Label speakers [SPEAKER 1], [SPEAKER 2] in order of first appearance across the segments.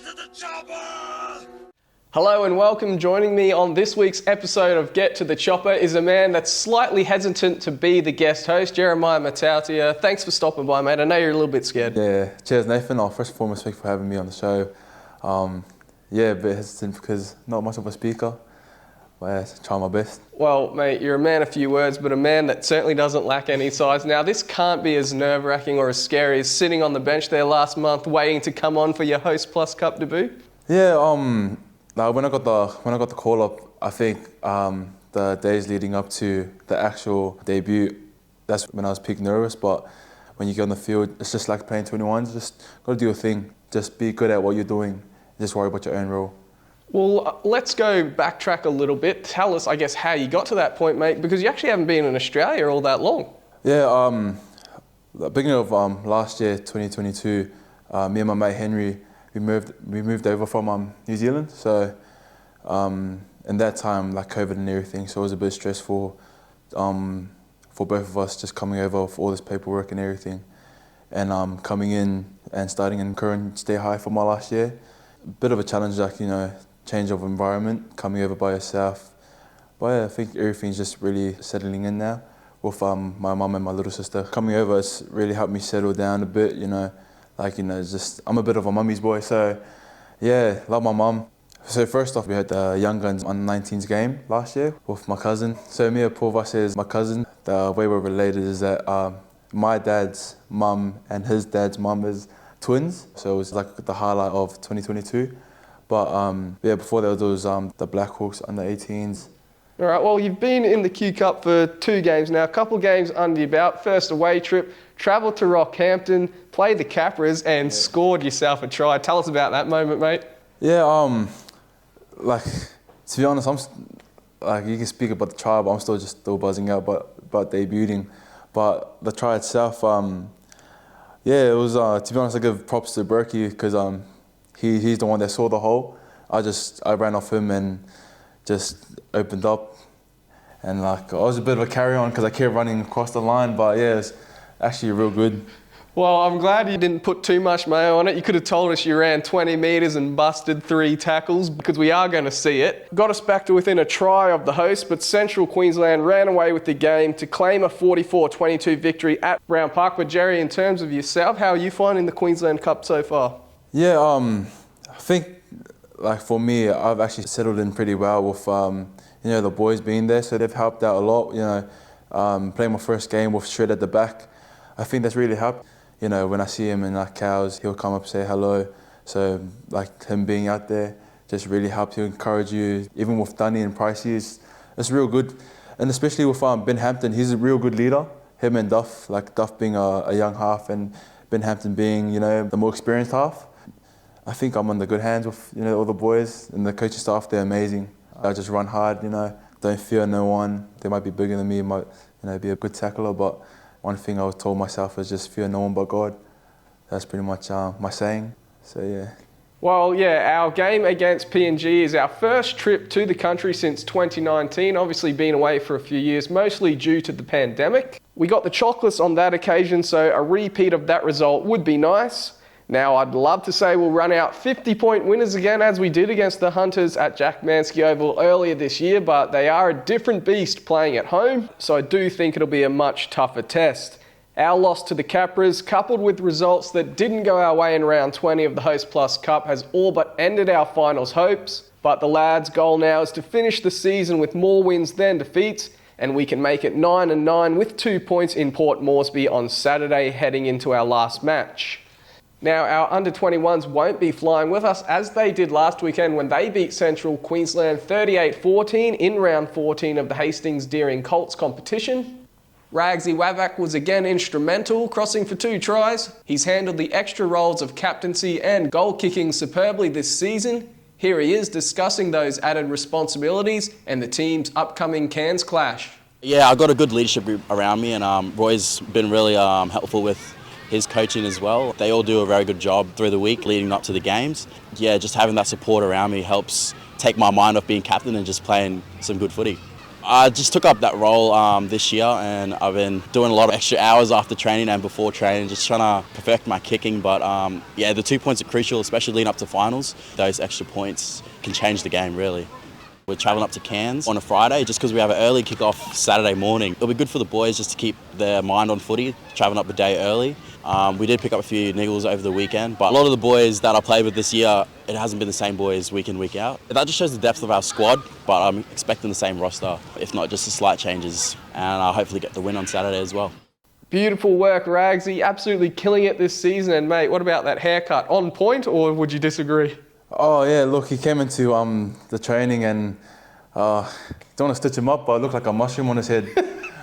[SPEAKER 1] Get to the chopper!
[SPEAKER 2] Hello and welcome. Joining me on this week's episode of Get to the Chopper is a man that's slightly hesitant to be the guest host, Jeremiah Matautia. Thanks for stopping by, mate. I know you're a little bit scared.
[SPEAKER 3] Yeah, cheers Nathan. First and foremost, thank you for having me on the show. A bit hesitant because not much of a speaker, but yeah, try my best.
[SPEAKER 2] Well, mate, you're a man of few words, but a man that certainly doesn't lack any size. Now, this can't be as nerve-wracking or as scary as sitting on the bench there last month waiting to come on for your Hostplus Cup debut.
[SPEAKER 3] Yeah, when I got the call up, I think the days leading up to the actual debut, that's when I was peak nervous. But when you get on the field, it's just like playing 21s. Just got to do your thing. Just be good at what you're doing. Just worry about your own role.
[SPEAKER 2] Well, let's go backtrack a little bit. Tell us, I guess, how you got to that point, mate, because you actually haven't been in Australia all that long.
[SPEAKER 3] Yeah, the beginning of last year, 2022, me and my mate Henry, we moved over from New Zealand. So in that time, like COVID and everything, so it was a bit stressful for both of us, just coming over for all this paperwork and everything, and coming in and starting in current stay high for my last year. A bit of a challenge, change of environment, coming over by yourself. But yeah, I think everything's just really settling in now with my mum and my little sister. Coming over, it's really helped me settle down a bit, I'm a bit of a mummy's boy, so yeah, love my mum. So first off, we had the Young Guns under-19s game last year with my cousin. So me and Paul Vass is my cousin. The way we're related is that my dad's mum and his dad's mum is twins, so it was like the highlight of 2022. But before that, there was the Blackhawks under-18s.
[SPEAKER 2] All right, well, you've been in the Q Cup for 2 games now, a couple of games under your belt. First away trip, travelled to Rockhampton, played the Capras and scored yourself a try. Tell us about that moment, mate.
[SPEAKER 3] Yeah, to be honest, you can speak about the try, but I'm still buzzing out about debuting. But the try itself, it was, to be honest, I give props to Berkey because he's the one that saw the hole. I ran off him and just opened up, and I was a bit of a carry-on because I kept running across the line, but yeah, it's actually real good.
[SPEAKER 2] Well, I'm glad you didn't put too much mayo on it. You could have told us you ran 20 metres and busted 3 tackles because we are going to see it. Got us back to within a try of the host, but Central Queensland ran away with the game to claim a 44-22 victory at Brown Park. But Jerry, in terms of yourself, how are you finding the Queensland Cup so far? Yeah,
[SPEAKER 3] I think for me, I've actually settled in pretty well with the boys being there, so they've helped out a lot. Playing my first game with Shred at the back, I think that's really helped. When I see him in cows, he'll come up and say hello. So him being out there just really helps you, encourage you. Even with Dunny and Pricey, it's real good. And especially with Ben Hampton, he's a real good leader. Him and Duff, Duff being a young half and Ben Hampton being, the more experienced half. I think I'm in the good hands with, all the boys and the coaching staff. They're amazing. I just run hard, don't fear no one. They might be bigger than me, might, be a good tackler, but one thing I was told myself is just fear no one but God. That's pretty much my saying. So yeah.
[SPEAKER 2] Well, yeah, our game against PNG is our first trip to the country since 2019. Obviously been away for a few years, mostly due to the pandemic. We got the chocolates on that occasion, so a repeat of that result would be nice. Now, I'd love to say we'll run out 50-point winners again as we did against the Hunters at Jack Manske Oval earlier this year, but they are a different beast playing at home, so I do think it'll be a much tougher test. Our loss to the Capras, coupled with results that didn't go our way in round 20 of the Hostplus Cup, has all but ended our finals hopes, but the lads' goal now is to finish the season with more wins than defeats, and we can make it 9-9 with 2 points in Port Moresby on Saturday heading into our last match. Now, our under-21s won't be flying with us as they did last weekend when they beat Central Queensland 38-14 in round 14 of the Hastings Deering Colts competition. Ragarive Wavik was again instrumental, crossing for 2 tries. He's handled the extra roles of captaincy and goal kicking superbly this season. Here he is discussing those added responsibilities and the team's upcoming Cairns clash.
[SPEAKER 4] Yeah, I got a good leadership group around me, and Roy's been really helpful with his coaching as well. They all do a very good job through the week leading up to the games. Yeah, just having that support around me helps take my mind off being captain and just playing some good footy. I just took up that role this year, and I've been doing a lot of extra hours after training and before training, just trying to perfect my kicking. But yeah, the 2 points are crucial, especially leading up to finals. Those extra points can change the game, really. We're travelling up to Cairns on a Friday just because we have an early kick-off Saturday morning. It'll be good for the boys just to keep their mind on footy, travelling up a day early. We did pick up a few niggles over the weekend, but a lot of the boys that I played with this year, it hasn't been the same boys week in, week out. That just shows the depth of our squad, but I'm expecting the same roster, if not just the slight changes, and I'll hopefully get the win on Saturday as well.
[SPEAKER 2] Beautiful work, Ragsy. Absolutely killing it this season. And mate, what about that haircut? On point, or would you disagree?
[SPEAKER 3] Oh yeah, look, he came into the training and don't want to stitch him up, but it looked like a mushroom on his head.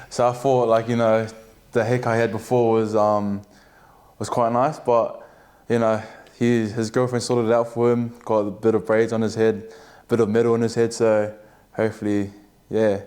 [SPEAKER 3] So I thought, like, you know, the haircut he had before was quite nice, but you know, his girlfriend sorted it out for him. Got a bit of braids on his head, a bit of metal on his head, so hopefully, yeah,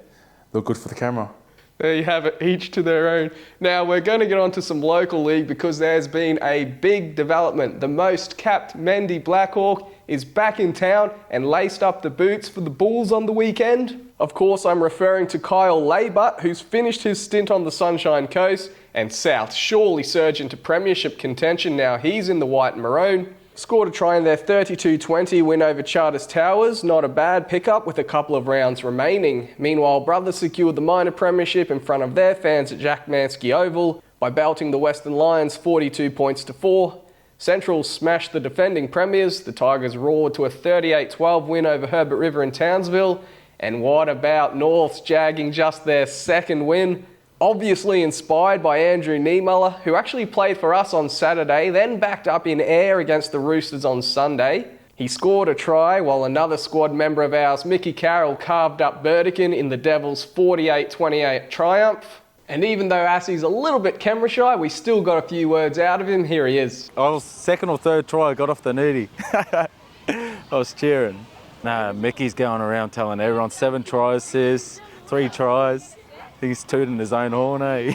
[SPEAKER 3] look good for the camera.
[SPEAKER 2] There you have it, each to their own. Now we're going to get on to some local league because there's been a big development. The most capped Mendi Blackhawk is back in town and laced up the boots for the Bulls on the weekend. Of course, I'm referring to Kyle Laybutt, who's finished his stint on the Sunshine Coast, and South surely surge into premiership contention now he's in the white and maroon. Scored a try in their 32-20 win over Charters Towers. Not a bad pickup with a couple of rounds remaining. Meanwhile, Brothers secured the minor premiership in front of their fans at Jack Mansky Oval by belting the Western Lions 42 points to 4. Central smashed the defending premiers. The Tigers roared to a 38-12 win over Herbert River in Townsville. And what about Norths jagging just their second win? Obviously inspired by Andrew Niemoeller, who actually played for us on Saturday, then backed up in air against the Roosters on Sunday. He scored a try while another squad member of ours, Mickey Carroll, carved up Burdekin in the Devils' 48-28 triumph. And even though Assie's a little bit camera shy, we still got a few words out of him. Here he is.
[SPEAKER 5] I was second or third try, I got off the nudie. I was cheering. Nah, Mickey's going around telling everyone 7 tries, sis, 3 tries. He's tooting his own horn, eh?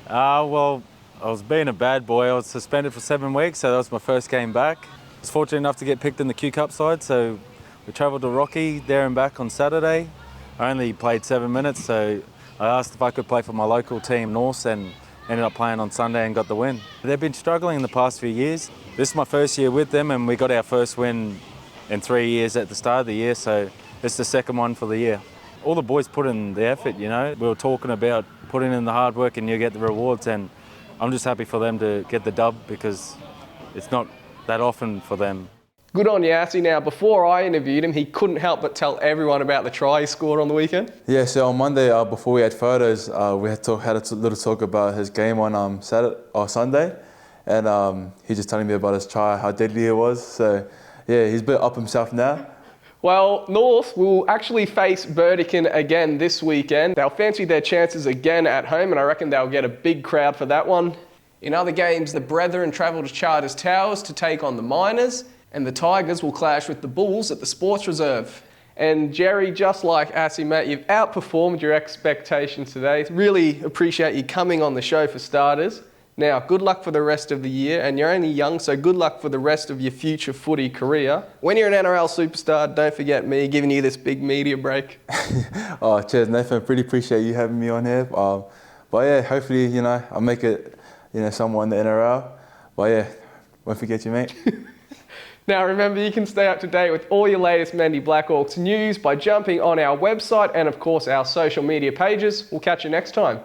[SPEAKER 5] Well, I was being a bad boy. I was suspended for 7 weeks, so that was my first game back. I was fortunate enough to get picked in the Q Cup side, so we travelled to Rocky, there and back on Saturday. I only played 7 minutes, so I asked if I could play for my local team, Norths, and ended up playing on Sunday and got the win. They've been struggling in the past few years. This is my first year with them, and we got our first win in 3 years at the start of the year, so it's the second one for the year. All the boys put in the effort, you know. We were talking about putting in the hard work and you get the rewards, and I'm just happy for them to get the dub because it's not that often for them.
[SPEAKER 2] Good on you, Assie. Now, before I interviewed him, he couldn't help but tell everyone about the try he scored on the weekend.
[SPEAKER 3] Yeah, so on Monday, before we had photos, we had a little talk about his game on Sunday, and he just telling me about his try, how deadly it was. So yeah, he's a bit up himself now.
[SPEAKER 2] Well, North will actually face Burdekin again this weekend. They'll fancy their chances again at home, and I reckon they'll get a big crowd for that one. In other games, the Brethren travel to Charters Towers to take on the Miners, and the Tigers will clash with the Bulls at the Sports Reserve. And Jerry, just like Assie, mate, you've outperformed your expectations today. Really appreciate you coming on the show for starters. Now, good luck for the rest of the year, and you're only young, so good luck for the rest of your future footy career. When you're an NRL superstar, don't forget me giving you this big media break.
[SPEAKER 3] Oh, cheers, Nathan. Really appreciate you having me on here. But yeah, hopefully, you know, I'll make it, you know, somewhere in the NRL. But yeah, won't forget you, mate.
[SPEAKER 2] Now, remember, you can stay up to date with all your latest Mendi Blackhawks news by jumping on our website and, of course, our social media pages. We'll catch you next time.